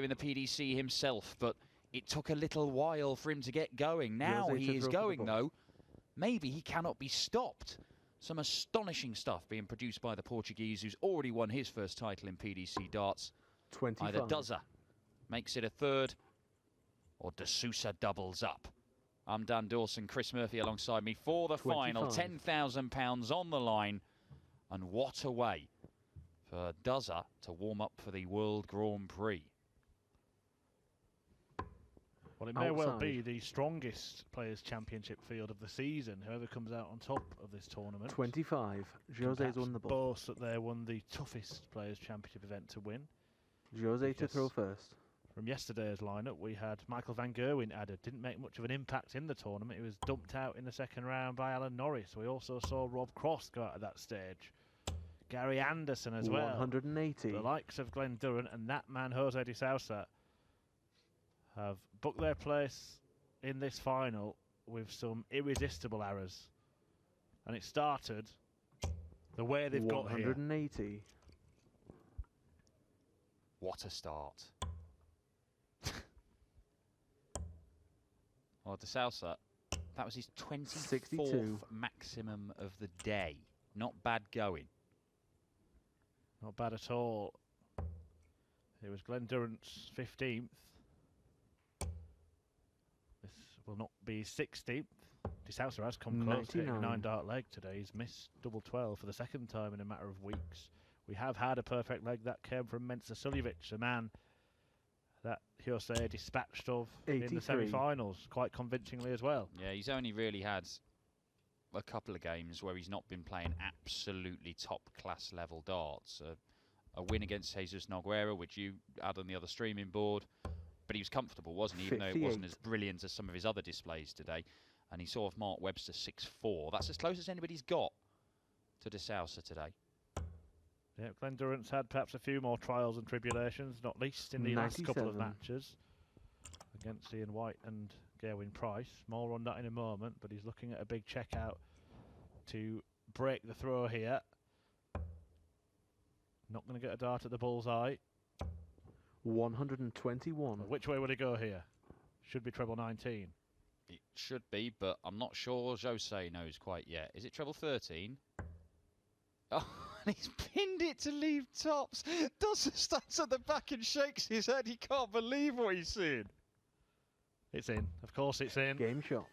in the PDC himself, but it took a little while for him to get going. Now he is going, though. Maybe he cannot be stopped. Some astonishing stuff being produced by the Portuguese, who's already won his first title in PDC darts. 25. Either Sousa makes it a third, or Sousa doubles up. I'm Dan Dawson, Chris Murphy alongside me for the 25. Final. £10,000 on the line. And what a way for Sousa to warm up for the World Grand Prix. Well, it may well be the strongest Players' Championship field of the season. Whoever comes out on top of this tournament. 25. Jose's won the ball. Boast that they won the toughest Players' Championship event to win. Jose to throw first. From yesterday's lineup, we had Michael van Gerwen added. Didn't make much of an impact in the tournament. He was dumped out in the second round by Alan Norris. We also saw Rob Cross go out at that stage. Gary Anderson as well. 180. The likes of Glen Durrant and that man Jose de Sousa have booked their place in this final with some irresistible errors. And it started the way they've got here. 180. What a start. Well, de Sousa, that was his 24th maximum of the day. Not bad going. Not bad at all. It was Glen Durrant's 15th. This will not be 16th. De Sousa has come close, hitting a 9-dart leg today. He's missed double 12 for the second time in a matter of weeks. We have had a perfect leg that came from Mensa Suljovic, a man that Jose dispatched of 83. In the semi-finals, quite convincingly as well. Yeah, he's only really had a couple of games where he's not been playing absolutely top-class level darts. A win against Jesus Nogueira, which you had on the other streaming board. But he was comfortable, wasn't he? Even though it wasn't as brilliant as some of his other displays today. And he saw of Mark Webster 6-4. That's as close as anybody's got to de Sousa today. Yeah, Glen Durrant's had perhaps a few more trials and tribulations, not least in the last couple of matches against Ian White and Gerwin Price. More on that in a moment, but he's looking at a big check-out to break the throw here. Not going to get a dart at the bullseye. 121. Well, which way would it go here? Should be treble 19. It should be, but I'm not sure Jose knows quite yet. Is it treble 13? Oh, and he's pinned it to leave tops. Sousa stands at the back and shakes his head. He can't believe what he's seeing. It's in. Of course it's in. Game shot.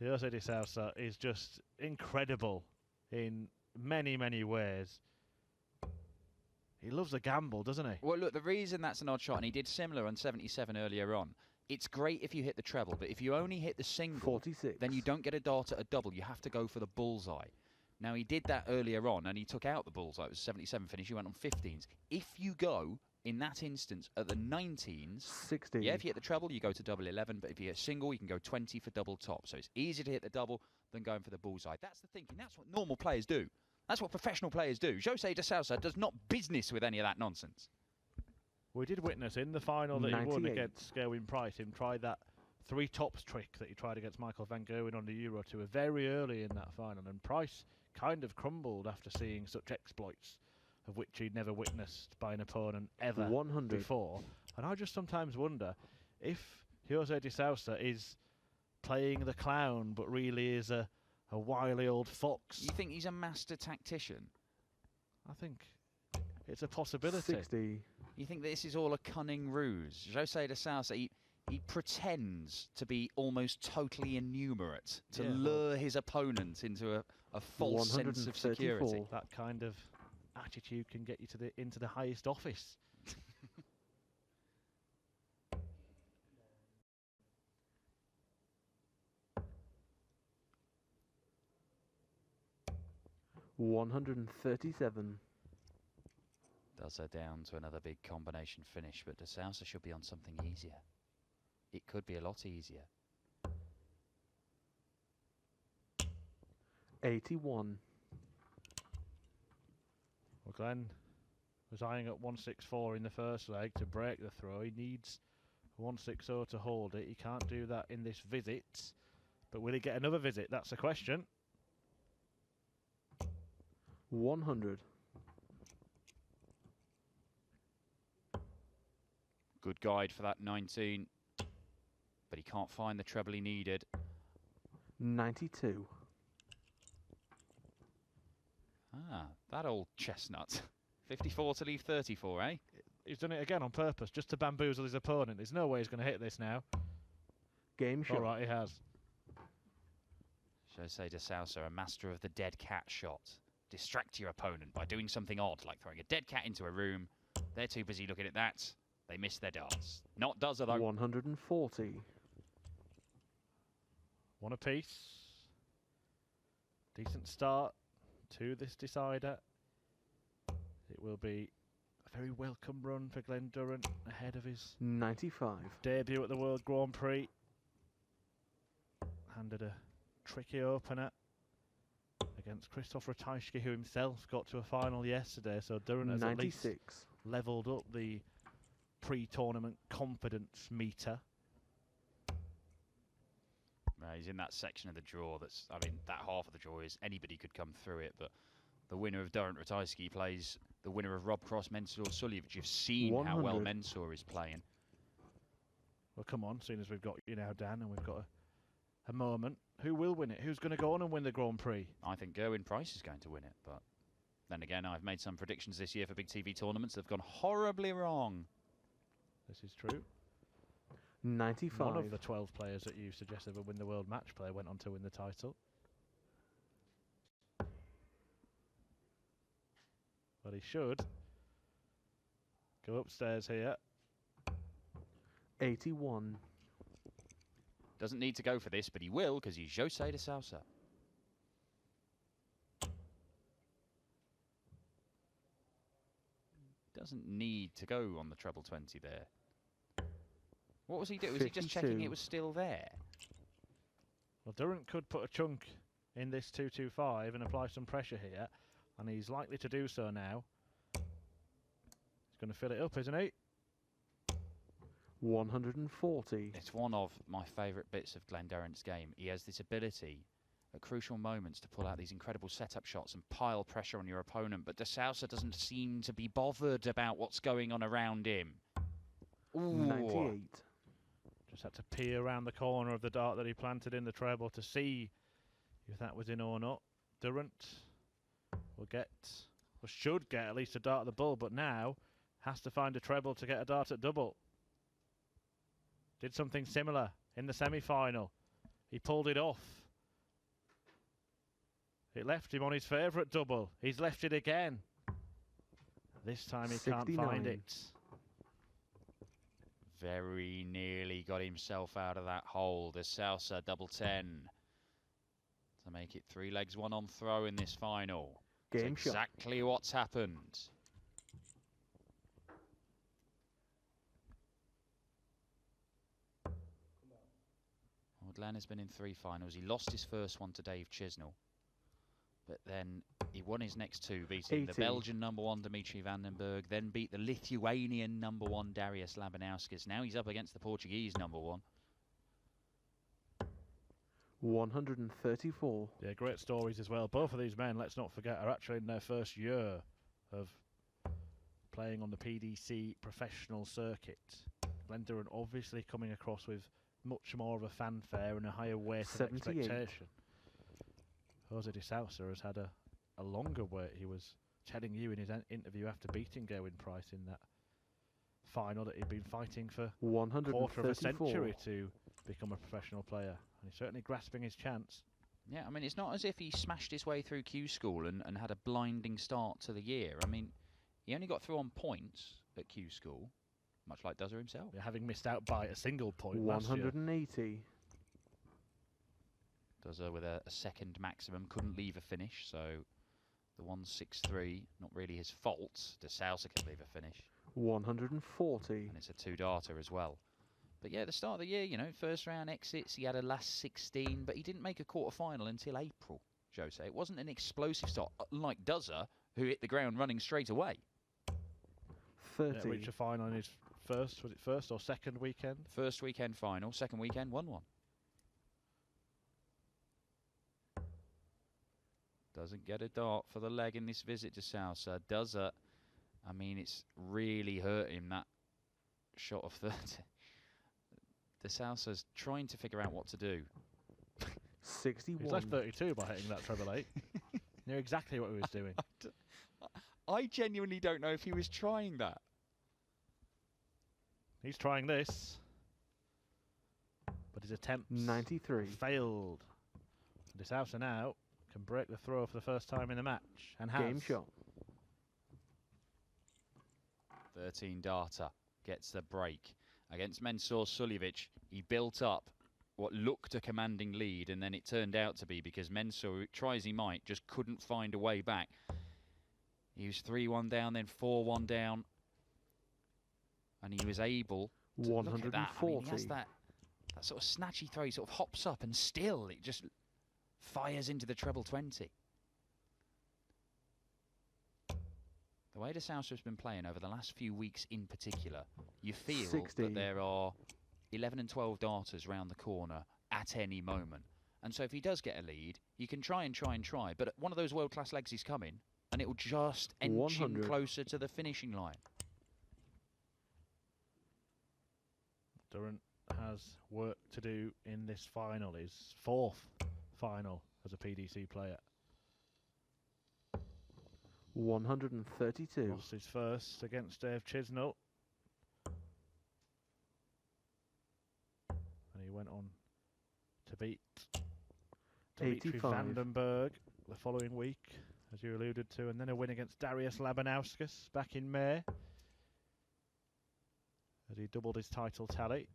Jose de Sousa is just incredible in many, many ways. He loves a gamble, doesn't he? Well, look, the reason that's an odd shot, and he did similar on 77 earlier on, it's great if you hit the treble, but if you only hit the single, 46. Then you don't get a dart at a double. You have to go for the bullseye. Now, he did that earlier on, and he took out the bullseye. It was 77 finish. He went on 15s. If you go, in that instance, at the 19s... 16. Yeah, if you hit the treble, you go to double 11. But if you hit single, you can go 20 for double top. So it's easier to hit the double than going for the bullseye. That's the thinking. That's what normal players do. That's what professional players do. Jose de Sousa does not business with any of that nonsense. We did witness in the final that 98. He won against Gerwin Price, him try that three tops trick that he tried against Michael van Gerwen on the Euro Tour very early in that final. And Price kind of crumbled after seeing such exploits, of which he'd never witnessed by an opponent ever 100. Before. And I just sometimes wonder if Jose de Sousa is playing the clown, but really is a wily old fox. You think he's a master tactician? I think it's a possibility. 60. You think this is all a cunning ruse? Jose de Sousa, he pretends to be almost totally innumerate to lure his opponent into a false sense of security. That kind of attitude can get you to into the highest office. $137. Sousa down to another big combination finish, but de Sousa should be on something easier. It could be a lot easier. 81. Well, Glen was eyeing at 164 in the first leg to break the throw. He needs 160 to hold it. He can't do that in this visit. But will he get another visit? That's the question. 100. Good guide for that 19. But he can't find the treble he needed. 92. Ah, that old chestnut. 54 to leave 34, eh? He's done it again on purpose, just to bamboozle his opponent. There's no way he's going to hit this now. Game shot. All right, he has. Jose de Sousa, a master of the dead cat shot. Distract your opponent by doing something odd, like throwing a dead cat into a room. They're too busy looking at that. They miss their darts. Not Dozer, though. 140. One apiece. Decent start to this decider. It will be a very welcome run for Glen Durrant ahead of his 95. debut at the World Grand Prix. Handed a tricky opener against Krzysztof Ratajski, who himself got to a final yesterday. So Durrant has 96. at least levelled up the pre-tournament confidence meter. He's in that section of the draw that's, I mean, that half of the draw is anybody could come through it, but the winner of Durrant Ratajski plays the winner of Rob Cross, Mensur, Suljevic. You've seen 100. how well Mensur is playing. Well, come on, seeing as we've got you now, Dan, and we've got a moment. Who will win it? Who's going to go on and win the Grand Prix? I think Gerwyn Price is going to win it, but then again, I've made some predictions this year for big TV tournaments that have gone horribly wrong. This is true. 95. None of the 12 players that you suggested would win the World Match Play went on to win the title. But he should go upstairs here. 81. Doesn't need to go for this, but he will, because he's Jose de Sousa. Doesn't need to go on the treble 20 there. What was he doing? Was he just checking it was still there? Well, Durrant could put a chunk in this 225 and apply some pressure here, and he's likely to do so now. He's going to fill it up, isn't he? 140. It's one of my favourite bits of Glen Durrant's game. He has this ability at crucial moments to pull out these incredible setup shots and pile pressure on your opponent, but de Sousa doesn't seem to be bothered about what's going on around him. Ooh. 98. Just had to peer around the corner of the dart that he planted in the treble to see if that was in or not. Durrant will get, or should get at least a dart at the bull, but now has to find a treble to get a dart at double. Did something similar in the semi-final. He pulled it off. It left him on his favourite double. He's left it again. This time he 69. can't find it. Very nearly got himself out of that hole. De Sousa double 10 to make it 3 legs, 1 on throw in this final. Game That's shot. exactly what's happened. Well, Glen has been in 3 finals. He lost his first one to Dave Chisnell, but then he won his next 2, beating the 80. Belgian #1 Dimitri van den Berg, then beat the Lithuanian #1 Darius Labanauskas. Now he's up against the Portuguese #1. 134. Yeah, great stories as well. Both of these men, let's not forget, are actually in their first year of playing on the PDC professional circuit. Glen Durrant obviously coming across with much more of a fanfare and a higher weight of 78. expectation. Jose de Sousa has had a longer wait. He was telling you in his interview after beating Gerwyn Price in that final that he'd been fighting for a quarter of a century to become a professional player. And he's certainly grasping his chance. Yeah, I mean, it's not as if he smashed his way through Q School and had a blinding start to the year. I mean, he only got through on points at Q School, much like Dozer himself. Yeah, having missed out by a single point last year. 180. Dozer with a second maximum, couldn't leave a finish, so the 163, not really his fault. De Sousa can leave a finish. 140. And it's a 2-darter as well. But yeah, the start of the year, you know, first round exits, he had a last 16, but he didn't make a quarter-final until April, Jose. It wasn't an explosive start, unlike Dozer, who hit the ground running straight away. 30. Yeah, reached a final in his first, was it first or second weekend? First weekend final, second weekend, 1-1. Doesn't get a dart for the leg in this visit to Sousa. Dozer, I mean, it's really hurt him, that shot of 30. The Sousa's trying to figure out what to do. 61. He's left 32 by hitting that treble 8. Knew exactly what he was doing. I genuinely don't know if he was trying that. He's trying this, but his attempts 93. failed. De Sousa now can break the throw for the first time in the match, and has. Game shot. 13 darter gets the break against Mensur Suljevic. He built up what looked a commanding lead, and then it turned out to be, because Mensur, try as he might, just couldn't find a way back. He was 3-1 down, then 4-1 down, and he was able to 140. look at that. I mean, he has that sort of snatchy throw. He sort of hops up, and still it just fires into the treble 20. The way De Sousa has been playing over the last few weeks in particular, you feel 60. that there are 11 and 12 darters round the corner at any moment. And so if he does get a lead, you can try and try and try. But one of those world-class legs is coming, and it will just inch him 100. closer to the finishing line. Durrant has work to do in this final, his 4th final as a PDC player. 132. Lost his first against Dave Chisnell. And he went on to beat Dimitri 85. Vandenberg the following week, as you alluded to, and then a win against Darius Labanauskas back in May, as he doubled his title tally.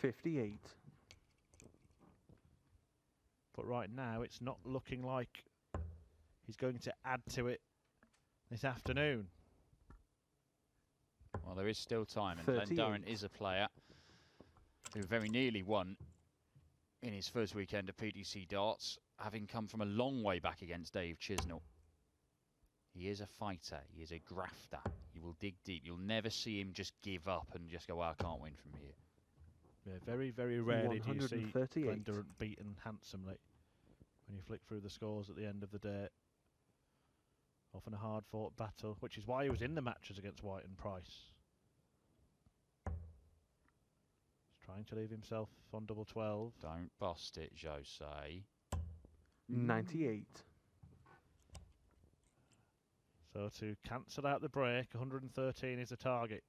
58. But right now, it's not looking like he's going to add to it this afternoon. Well, there is still time, and Glen Durrant is a player who very nearly won in his first weekend of PDC darts, having come from a long way back against Dave Chisnell. He is a fighter. He is a grafter. He will dig deep. You'll never see him just give up and just go, well, I can't win from here. Yeah, very, very rarely do you see 138. Glen Durrant beaten handsomely when you flick through the scores at the end of the day. Often a hard-fought battle, which is why he was in the matches against White and Price. He's trying to leave himself on double 12. Don't bust it, Jose. 98. So to cancel out the break, 113 is the target.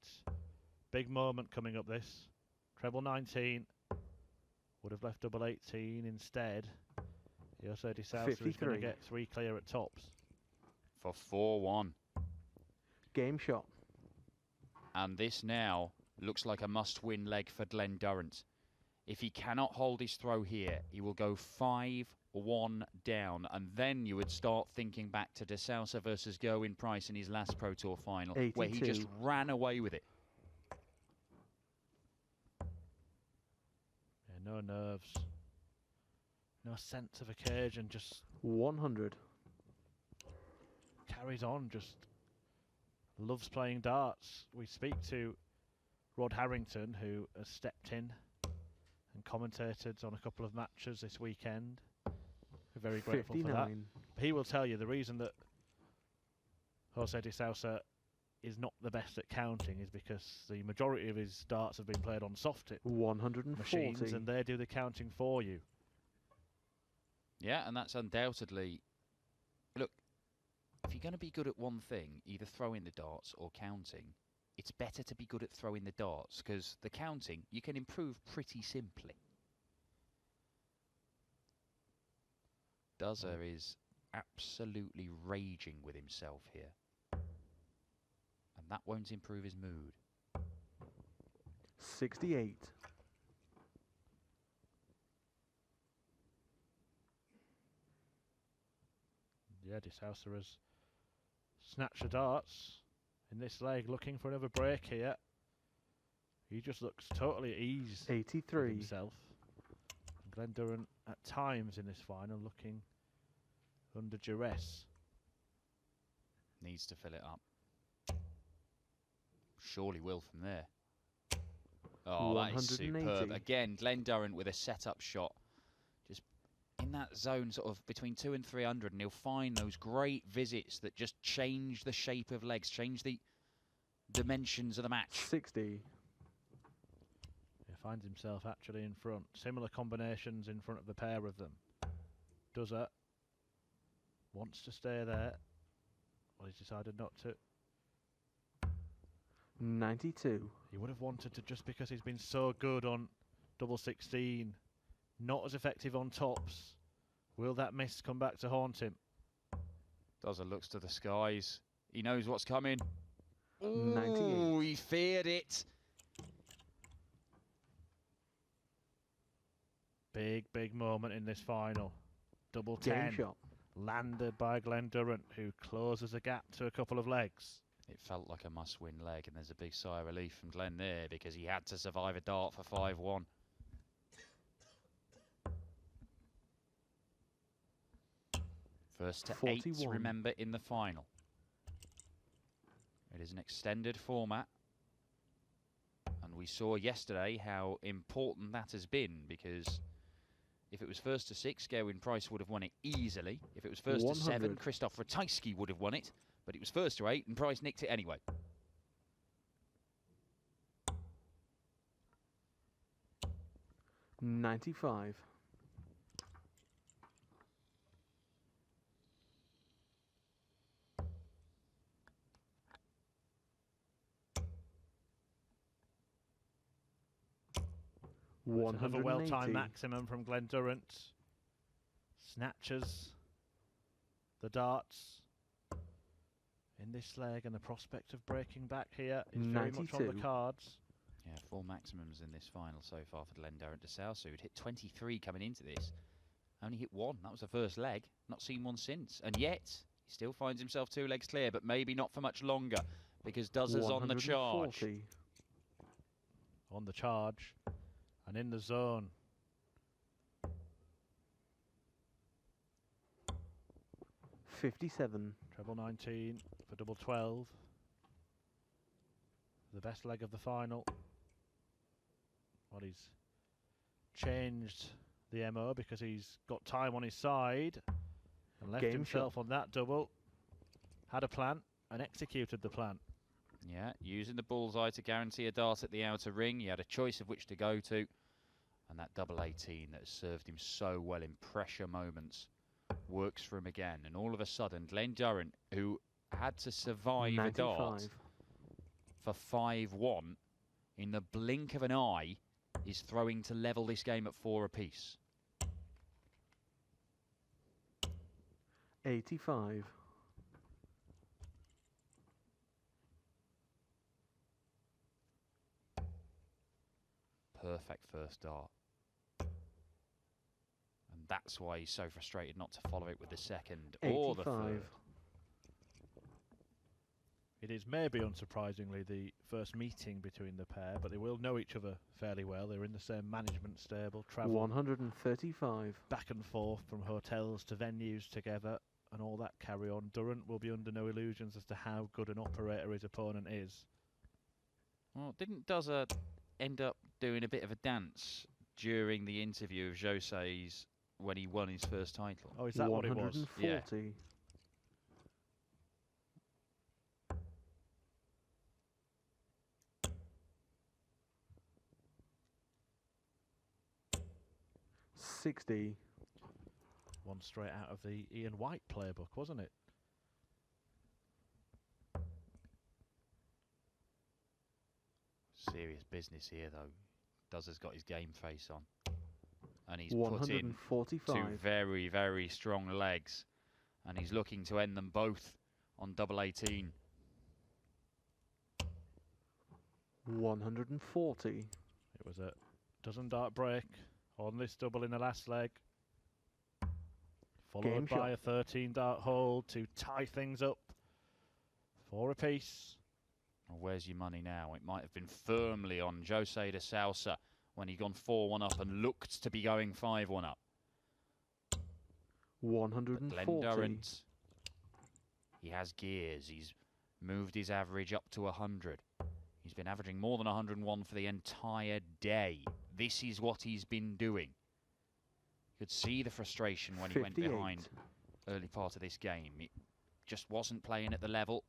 Big moment coming up this. Treble 19 would have left double 18 instead. Jose De Sousa is going to get 3 clear at tops. For 4-1. Game shot. And this now looks like a must-win leg for Glen Durrant. If he cannot hold his throw here, he will go 5-1 down, and then you would start thinking back to De Sousa versus Gerwyn Price in his last Pro Tour final, 82. where he just ran away with it. Yeah, no nerves. No sense of occasion, just 100. carries on, just loves playing darts. We speak to Rod Harrington, who has stepped in and commentated on a couple of matches this weekend. We're very grateful 59. for that. He will tell you the reason that Jose De Sousa is not the best at counting is because the majority of his darts have been played on soft tip 140. machines, and they do the counting for you. Yeah, and that's undoubtedly... Look, if you're going to be good at one thing, either throwing the darts or counting, it's better to be good at throwing the darts, because the counting, you can improve pretty simply. Dozer is absolutely raging with himself here. And that won't improve his mood. 68. Yeah, De Sousa has snatched the darts in this leg, looking for another break here. He just looks totally at ease 83. with himself. And Glen Durrant at times in this final looking under duress. Needs to fill it up. Surely will from there. Oh, that is superb. Again, Glen Durrant with a set-up shot. Just in that zone sort of between 200 and 300, and he'll find those great visits that just change the shape of legs, change the dimensions of the match. 60. He finds himself actually in front. Similar combinations in front of the pair of them. Does it? Wants to stay there. Well, he's decided not to. 92. He would have wanted to, just because he's been so good on double 16. Not as effective on tops. Will that miss come back to haunt him? Dozer looks to the skies. He knows what's coming. 98. He feared it. Big, big moment in this final. Double Game 10. shot. Landed by Glen Durrant, who closes the gap to a couple of legs. It felt like a must-win leg, and there's a big sigh of relief from Glen there because he had to survive a dart for 5-1. First to 8, 41. remember, in the final. It is an extended format. And we saw yesterday how important that has been, because if it was first to 6, Gerwyn Price would have won it easily. If it was first 100. to 7, Krzysztof Ratajski would have won it. But it was first to 8, and Price nicked it anyway. $95. Another well-timed 180. maximum from Glen Durrant. Snatches the darts in this leg, and the prospect of breaking back here is very much on the 92. cards. Yeah, 4 maximums in this final so far for Glen Durrant de Sousa, who'd hit 23 coming into this. Only hit 1. That was the first leg. Not seen one since. And yet, he still finds himself 2 legs clear, but maybe not for much longer, because Dozer's on the charge. 140. On the charge and in the zone. 57. Treble 19 for double 12. The best leg of the final. Well, he's changed the MO because he's got time on his side and left Game himself shot. on that double. Had a plan and executed the plan. Yeah, using the bullseye to guarantee a dart at the outer ring. He had a choice of which to go to. And that double 18 that has served him so well in pressure moments works for him again. And all of a sudden, Glen Durrant, who had to survive 95. a dart for 5-1, in the blink of an eye, is throwing to level this game at 4 apiece. 85. Perfect first dart. And that's why he's so frustrated not to follow it with the second or the 85. third. It is maybe unsurprisingly the first meeting between the pair, but they will know each other fairly well. They're in the same management stable, travel 135. back and forth from hotels to venues together and all that carry on. Durrant will be under no illusions as to how good an operator his opponent is. Well, didn't Dozer end up doing a bit of a dance during the interview of José's when he won his first title? Oh, is that what it was? 140. Yeah. $60. One straight out of the Ian White playbook, wasn't it? Serious business here, though. Dozer's got his game face on. And he's put in 145. 2 very, very strong legs. And he's looking to end them both on double 18. 140. It was a dozen dart break on this double in the last leg. Followed Game by shot. a 13 dart hold to tie things up. 4 apiece. Well, where's your money now? It might have been firmly on José de Sousa when he'd gone 4-1 up and looked to be going 5-1 up. But 140. Glen Durrant, he has gears. He's moved his average up to 100. He's been averaging more than 101 for the entire day. This is what he's been doing. Could see the frustration when he went 58. behind early part of this game. It just wasn't playing at the level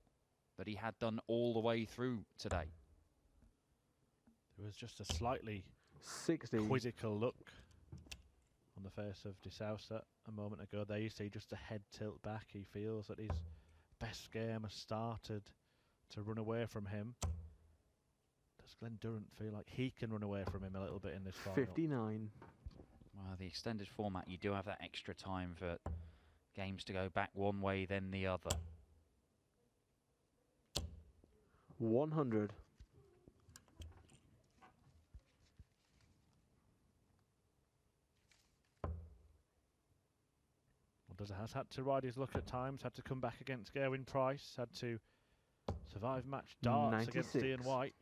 that he had done all the way through today. There was just a slightly 60. quizzical look on the face of De Sousa a moment ago. There you see just a head tilt back. He feels that his best game has started to run away from him. Does Glen Durrant feel like he can run away from him a little bit in this final? 59. Well, the extended format, you do have that extra time for games to go back one way, then the other. 100. Has had to ride his luck at times, had to come back against Gerwin Price, had to survive match darts against 96. Ian White.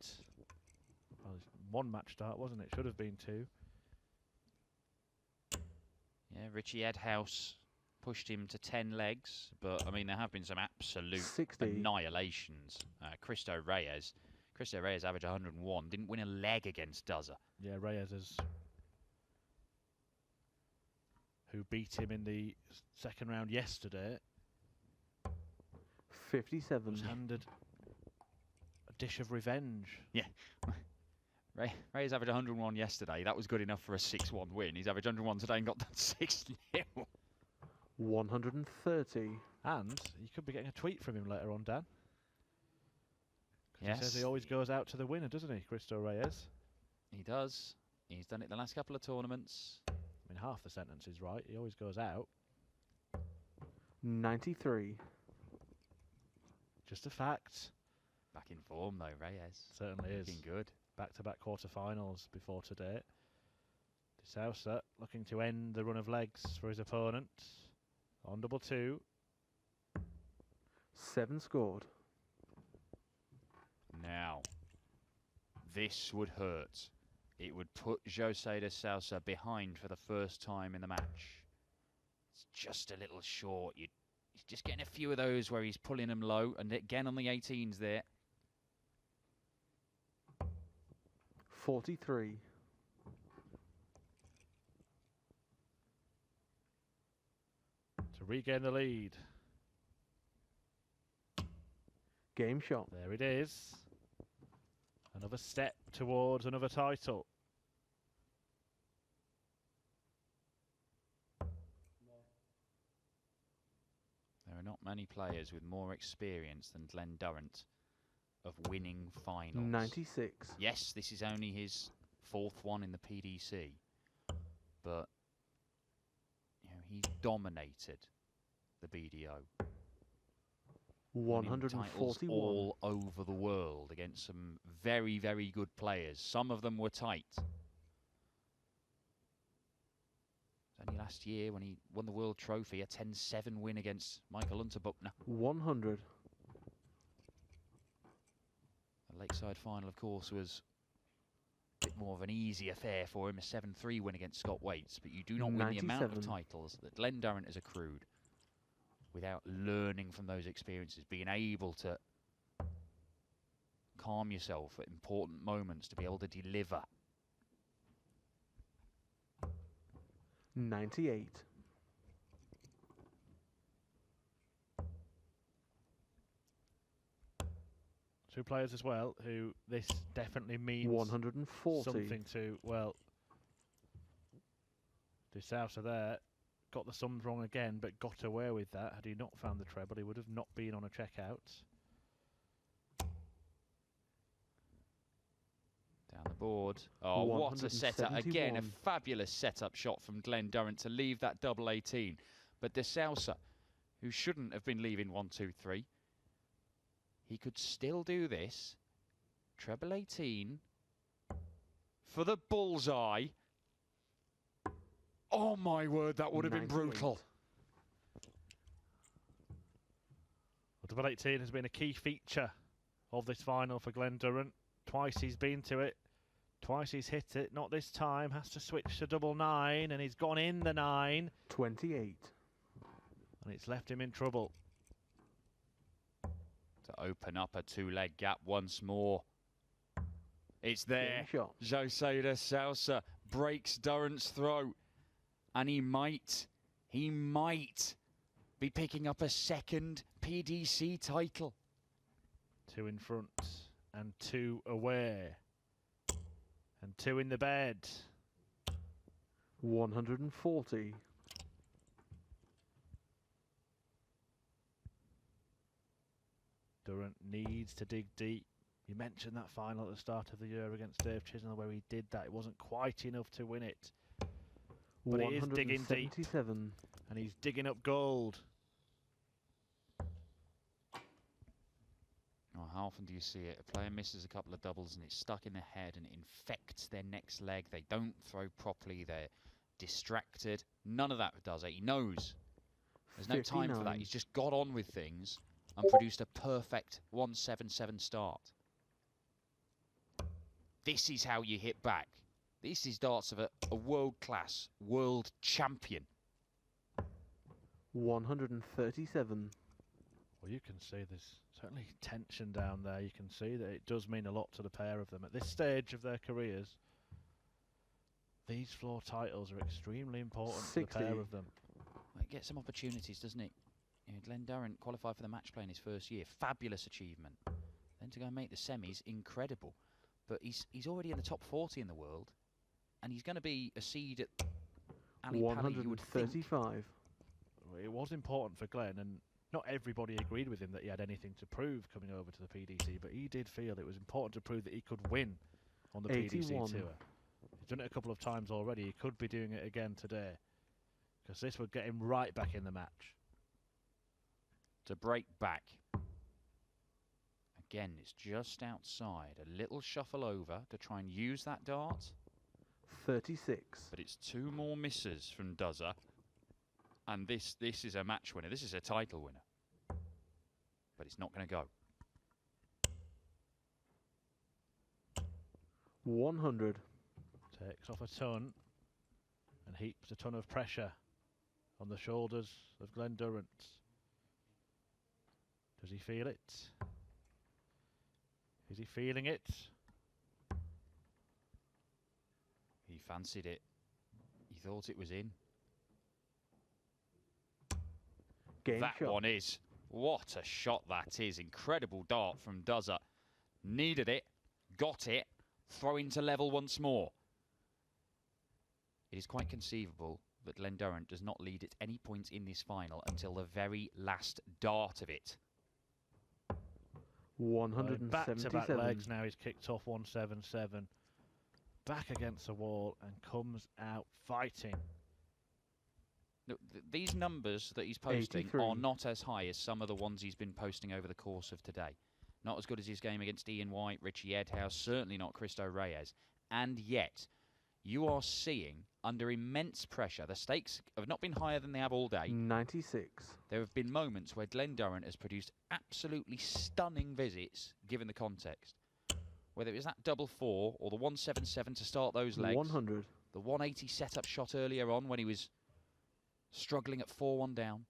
Well, it's one match start, wasn't it? Should have been two. Yeah, Richie Edhouse pushed him to 10 legs, but I mean there have been some absolute 60. annihilations. Cristo Reyes averaged 101, didn't win a leg against Duzza. Yeah, Reyes is who beat him in the second round yesterday. 57. Was handed a dish of revenge. Yeah. Reyes averaged 101 yesterday. That was good enough for a 6-1 win. He's averaged 101 today and got done 6-0. 130. And you could be getting a tweet from him later on, Dan. Yes. He says he always goes out to the winner, doesn't he, Cristo Reyes? He does. He's done it the last couple of tournaments. I mean, half the sentence is right. He always goes out. 93. Just a fact. Back in form though, Reyes. Certainly is. Looking good. Back-to-back quarterfinals before today. De Sousa looking to end the run of legs for his opponent. On double two. 7 scored. Now, this would hurt. It would put Jose de Sousa behind for the first time in the match. It's just a little short. He's just getting a few of those where he's pulling them low. And again on the 18s there. 43. To regain the lead. Game shot. There it is. Another step towards another title. There are not many players with more experience than Glen Durrant of winning finals. 96. Yes, this is only his 4th one in the PDC, but you know, he dominated the BDO. 141. All over the world against some very, very good players. Some of them were tight. It was only last year when he won the World Trophy, a 10-7 win against Michael Unterbuchner. 100. The Lakeside final, of course, was a bit more of an easy affair for him, a 7-3 win against Scott Waits, but you do not win the amount of 97. titles that Glen Durrant has accrued without learning from those experiences, being able to calm yourself at important moments, to be able to deliver. 98. Two players as well who this definitely means 140. something to. Well, De Sousa there got the sums wrong again, but got away with that. Had he not found the treble, he would have not been on a checkout. Down the board. Oh, what a setup. Again, a 171. fabulous setup shot from Glen Durrant to leave that double 18. But De Sousa, who shouldn't have been leaving 1-2-3, he could still do this. Treble 18 for the bullseye. Oh my word, that would have been 98. brutal. Well, double 18 has been a key feature of this final for Glen Durrant. Twice he's been to it. Twice he's hit it. Not this time. Has to switch to double 9, and he's gone in the 9. 28. And it's left him in trouble. To open up a 2-leg gap once more. It's there. Game shot. Jose de Sousa breaks Durrant's throat. And he might be picking up a second PDC title. 2 in front and 2 away. And 2 in the bed. 140. Durrant needs to dig deep. You mentioned that final at the start of the year against Dave Chisnell where he did that. It wasn't quite enough to win it. But he is digging deep. And he's digging up gold. Oh, how often do you see it? A player misses a couple of doubles and it's stuck in their head and it infects their next leg. They don't throw properly. They're distracted. None of that does it. He knows. There's no time for that. He's just got on with things and produced a perfect 177 start. This is how you hit back. This is darts of a world-class world champion. 137. Well, you can see there's certainly tension down there. You can see that it does mean a lot to the pair of them. At this stage of their careers, these floor titles are extremely important 60. to the pair of them. Well, it gets some opportunities, doesn't it? You know, Glen Durrant qualified for the match play in his first year. Fabulous achievement. Then to go and make the semis, incredible. But he's already in the top 40 in the world. And he's going to be a seed at Ali Pali, you would think. 135. It was important for Glen, and not everybody agreed with him that he had anything to prove coming over to the PDC, but he did feel it was important to prove that he could win on the 81. PDC tour. He's done it a couple of times already. He could be doing it again today, because this would get him right back in the match. To break back. Again, it's just outside. A little shuffle over to try and use that dart. 36. But it's 2 more misses from Duzza. And this is a match winner. This is a title winner. But it's not going to go. 100. Takes off a ton and heaps a ton of pressure on the shoulders of Glen Durrant. Does he feel it? Is he feeling it? He fancied it. He thought it was in. That one is. What a shot that is. Incredible dart from Duzza. Needed it. Got it. Throwing to level once more. It is quite conceivable that Glen Durrant does not lead at any point in this final until the very last dart of it. 177. Back-to-back legs now. He's kicked off 177. Back against the wall and comes out fighting. Look, these numbers that he's posting 83. are not as high as some of the ones he's been posting over the course of today. Not as good as his game against Ian White, Richie Edhouse, certainly not Cristo Reyes. And yet, you are seeing, under immense pressure, the stakes have not been higher than they have all day. 96. There have been moments where Glen Durrant has produced absolutely stunning visits, given the context. Whether it was that double 4 or the 177 to start those legs. 100. The 180 setup shot earlier on when he was struggling at 4-1 down.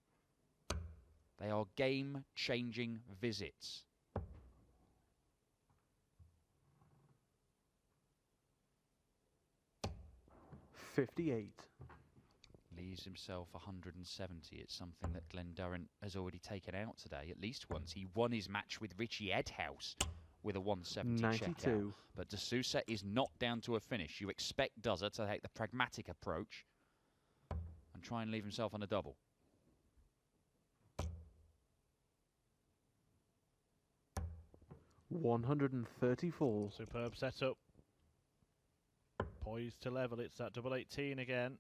They are game-changing visits. $58. Leaves himself 170. It's something that Glen Durrant has already taken out today, at least once. He won his match with Richie Edhouse with a 170 checkout. But De Sousa is not down to a finish. You expect Duzza to take the pragmatic approach and try and leave himself on a double. $134. Superb setup. Poised to level. It's that double 18 again.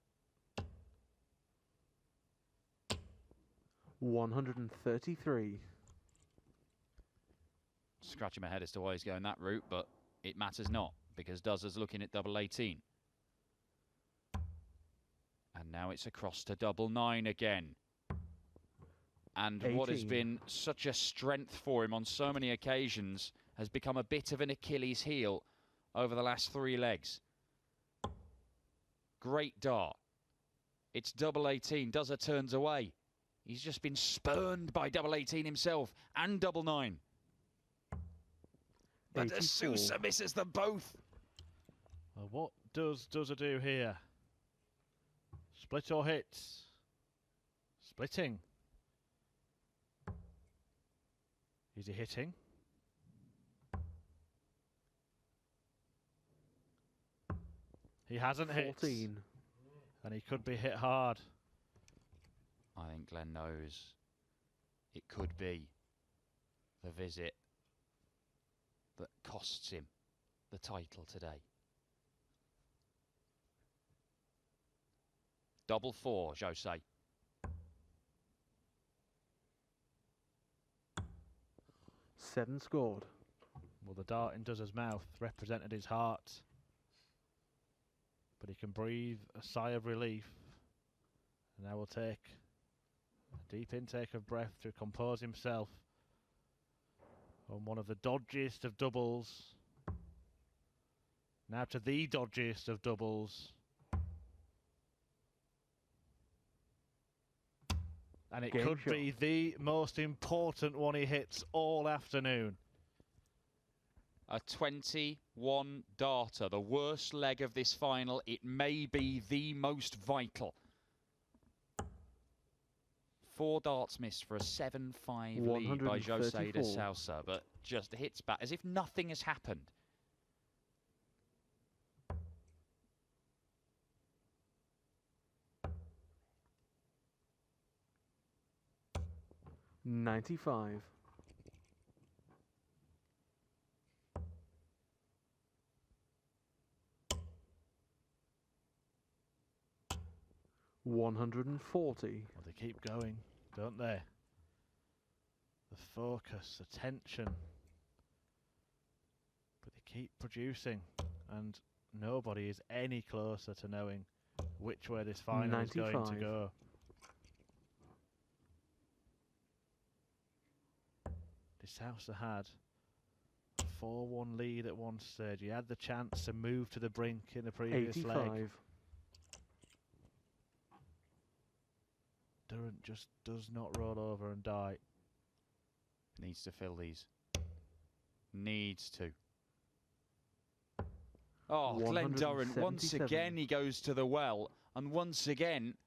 133. Scratching my head as to why he's going that route, but it matters not, because Duzza's looking at double 18. And now it's across to double 9 again. And 18. What has been such a strength for him on so many occasions has become a bit of an Achilles heel over the last 3 legs. Great dart. It's double 18. Duzza turns away. He's just been spurned by double 18 himself and double 9. But De Sousa misses them both. Well, what does Duzza do here? Split or hits? Splitting. Is he hitting? He hasn't 14. hit. And he could be hit hard. I think Glenn knows it could be the visit that costs him the title today. Double four, Jose. Seven scored. Well, the dart in Doza's mouth represented his heart. But he can breathe a sigh of relief. And now will take a deep intake of breath to compose himself on one of the dodgiest of doubles. Now to the dodgiest of doubles. And it Game could shot. be the most important one he hits all afternoon. A 21 darter, the worst leg of this final. It may be the most vital. 4 darts missed for a 7-5 lead by Jose de Sousa, but just hits back as if nothing has happened. $95. $140. Well, they keep going, don't they? The focus, the tension. But they keep producing, and nobody is any closer to knowing which way this final is going to 95. go. De Sousa had a 4-1 lead at one stage. He had the chance to move to the brink in the previous 85. leg. Durrant just does not roll over and die. Needs to fill these. Needs to. Oh, Glen Durrant, once again he goes to the well, and once again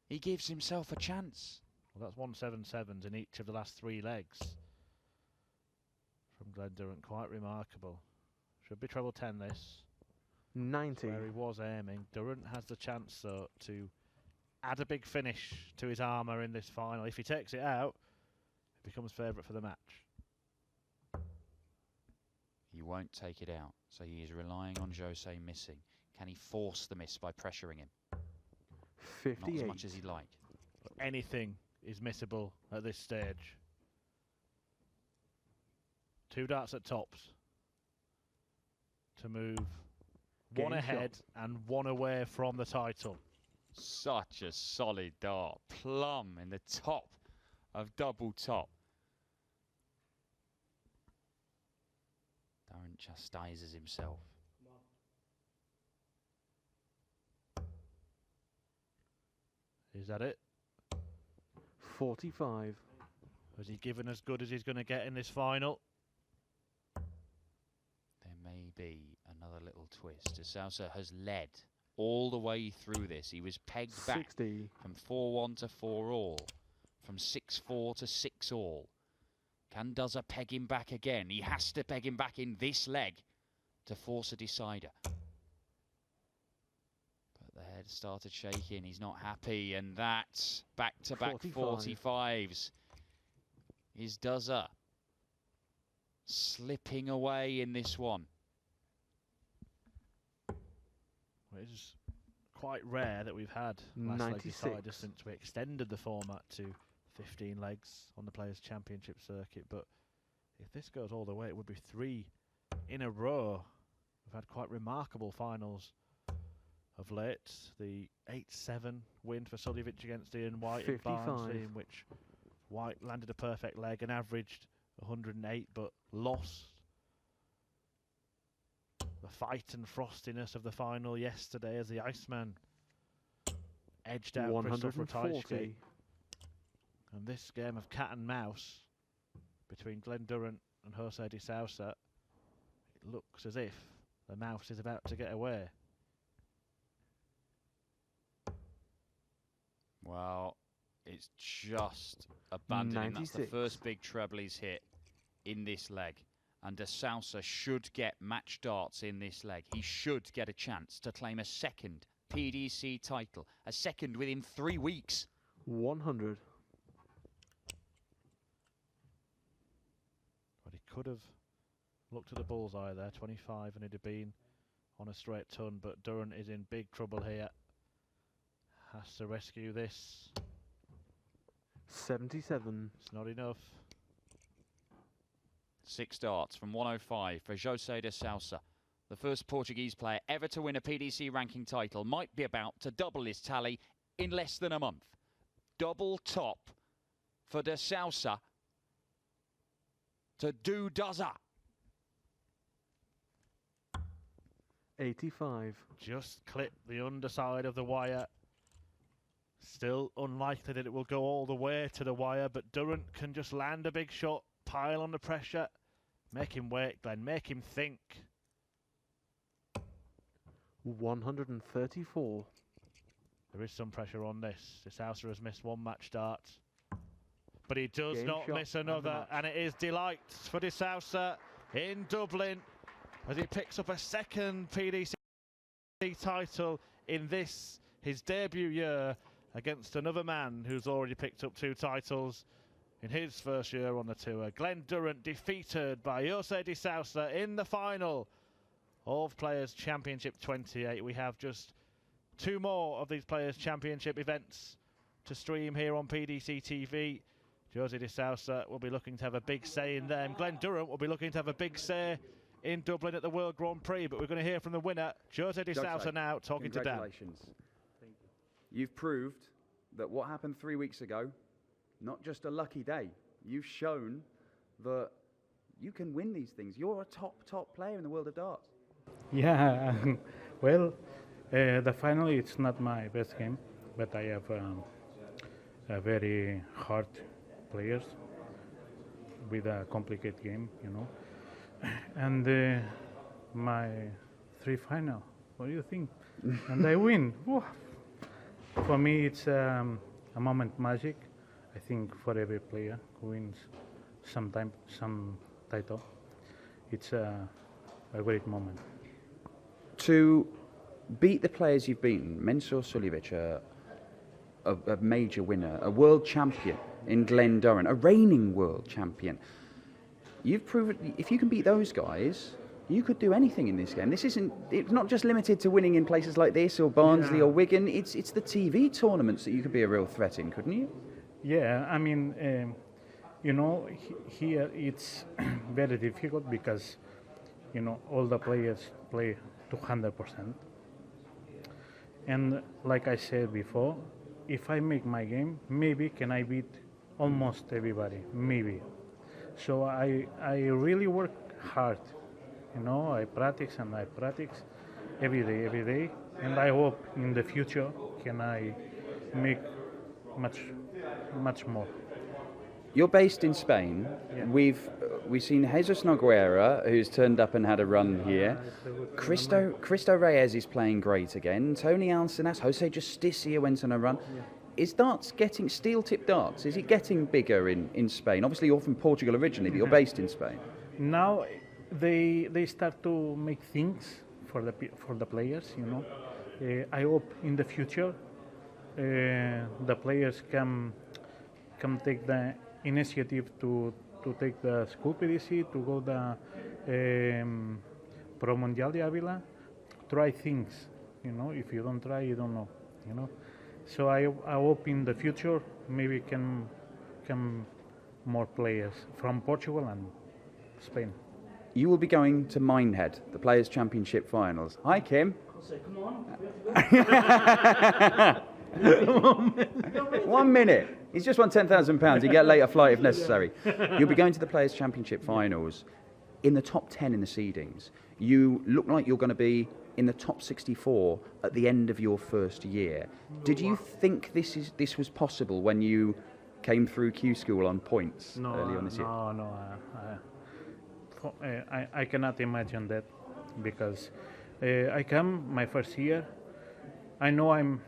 he gives himself a chance. Well, that's 177s in each of the last 3 legs from Glen Durrant. Quite remarkable. Should be treble 10 this. 90. Where he was aiming. Durrant has the chance, though, to add a big finish to his armour in this final. If he takes it out, he becomes favourite for the match. He won't take it out, so he is relying on Jose missing. Can he force the miss by pressuring him? 58. Not as much as he'd like. But anything is missable at this stage. 2 darts at tops to move Game one ahead shot. and 1 away from the title. Such a solid dart. Plumb in the top of double top. Durrant chastises himself. Is that it? 45. Has he given as good as he's going to get in this final? There may be another little twist. De Sousa has led all the way through this. He was pegged back 60. from 4-1 to 4-all, from 6-4 to 6-all. Can Doza peg him back again? He has to peg him back in this leg to force a decider. But the head started shaking. He's not happy, and that's back-to-back 45s. Is Doza slipping away in this one? Well, it is quite rare that we've had last leg 96. decider since we extended the format to 15 legs on the Players' Championship circuit. But if this goes all the way, it would be 3 in a row. We've had quite remarkable finals of late. The 8-7 win for Suljovic against Ian White in 55. Barnsley, in which White landed a perfect leg and averaged 108, but lost. The fight and frostiness of the final yesterday as the Iceman edged out Christoph 140. And this game of cat and mouse between Glen Durrant and Jose de Sousa, it looks as if the mouse is about to get away. Well, it's just abandoning. That's the 96. first big treble he's hit in this leg. And De Sousa should get match darts in this leg. He should get a chance to claim a second PDC title. A second within 3 weeks. 100. But he could have looked at the bullseye there, 25, and he'd have been on a straight ton. But Durrant is in big trouble here. Has to rescue this. 77. It's not enough. 6 darts from 105 for José de Sousa. The first Portuguese player ever to win a PDC ranking title might be about to double his tally in less than a month. Double top for de Sousa to do dozer. 85. Just clip the underside of the wire. Still unlikely that it will go all the way to the wire, but Durrant can just land a big shot, pile on the pressure, make him wait, Glenn, make him think. 134. There is some pressure on this. De Sousa has missed one match start, but he does Game not shot miss and the another, match. and it is delights for De Sousa in Dublin as he picks up a second PDC title in this, his debut year, against another man who's already picked up 2 titles in his first year on the tour. Glen Durrant defeated by José de Sousa in the final of Players Championship 28. We have just 2 more of these Players Championship events to stream here on PDC TV. José de Sousa will be looking to have a big say in them. Glen Durrant will be looking to have a big say in Dublin at the World Grand Prix, but we're going to hear from the winner, José de Sousa, now talking to Dan. Congratulations. You've proved that what happened 3 weeks ago, not just a lucky day. You've shown that you can win these things. You're a top player in the world of darts. Yeah, well, the final it's not my best game, but I have a very hard players with a complicated game, you know. And my 3 final, what do you think? And I win. Whoa. For me, it's a moment magic. I think for every player who wins some title, it's a great moment. To beat the players you've beaten, Mensur Suljovic, a major winner, a world champion in Glen Durrant, a reigning world champion. You've proven if you can beat those guys, you could do anything in this game. It's not just limited to winning in places like this or Barnsley or Wigan. It's the TV tournaments that you could be a real threat in, couldn't you? Yeah, I mean, you know, here it's very difficult because, you know, all the players play 200%. And like I said before, if I make my game, maybe can I beat almost everybody, maybe. So I really work hard. You know, I practice every day, and I hope in the future can I make much more. You're based in Spain. Yeah. We've seen Jesus Nogueira, who's turned up and had a run here. Cristo Reyes is playing great again. Tony Alcinas, Jose Justicia went on a run. Yeah. Is darts getting steel-tip darts? Is it getting bigger in Spain? Obviously, you're from Portugal originally, but you're based in Spain. Now they start to make things for the players, you know. I hope in the future the players can take the initiative to take the school PDC, to go the Pro Mundial de Avila, try things, you know. If you don't try, you don't know, you know. So I hope in the future maybe can more players from Portugal and Spain. You will be going to Minehead, the Players' Championship finals. Hi, Kim. Come on. 1 minute. He's just won £10,000. You get a later flight if necessary. You'll be going to the Players' Championship finals in the top 10 in the seedings. You look like you're going to be in the top 64 at the end of your first year. Did you think this was possible when you came through Q School on points early on this year? I cannot imagine that, because I come my first year. I know I'm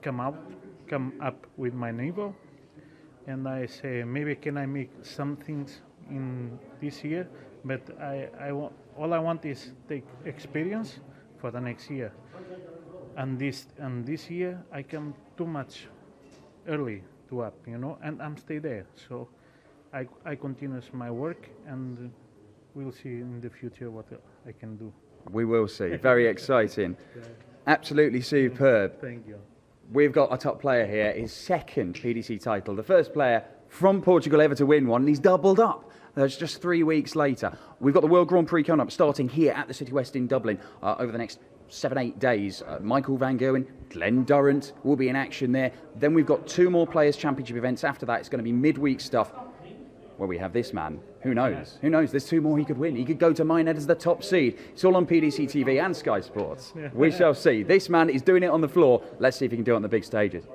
come out come up with my neighbor, and I say maybe can I make some things in this year, but all I want is take experience for the next year. And this year I come too much early to up, and I'm stay there. So I continue my work, and we'll see in the future what I can do. We will see. Very exciting. Absolutely superb. Thank you. We've got a top player here, his second PDC title, the first player from Portugal ever to win one, and he's doubled up. That's just 3 weeks later. We've got the World Grand Prix coming up, starting here at the City West in Dublin over the next 7-8 days. Michael Van Gerwen, Glen Durrant will be in action there. Then we've got 2 more Players' Championship events after that. It's going to be midweek stuff where we have this man. Who knows? Who knows? There's 2 more he could win. He could go to Minehead as the top seed. It's all on PDC TV and Sky Sports. We shall see. This man is doing it on the floor. Let's see if he can do it on the big stages.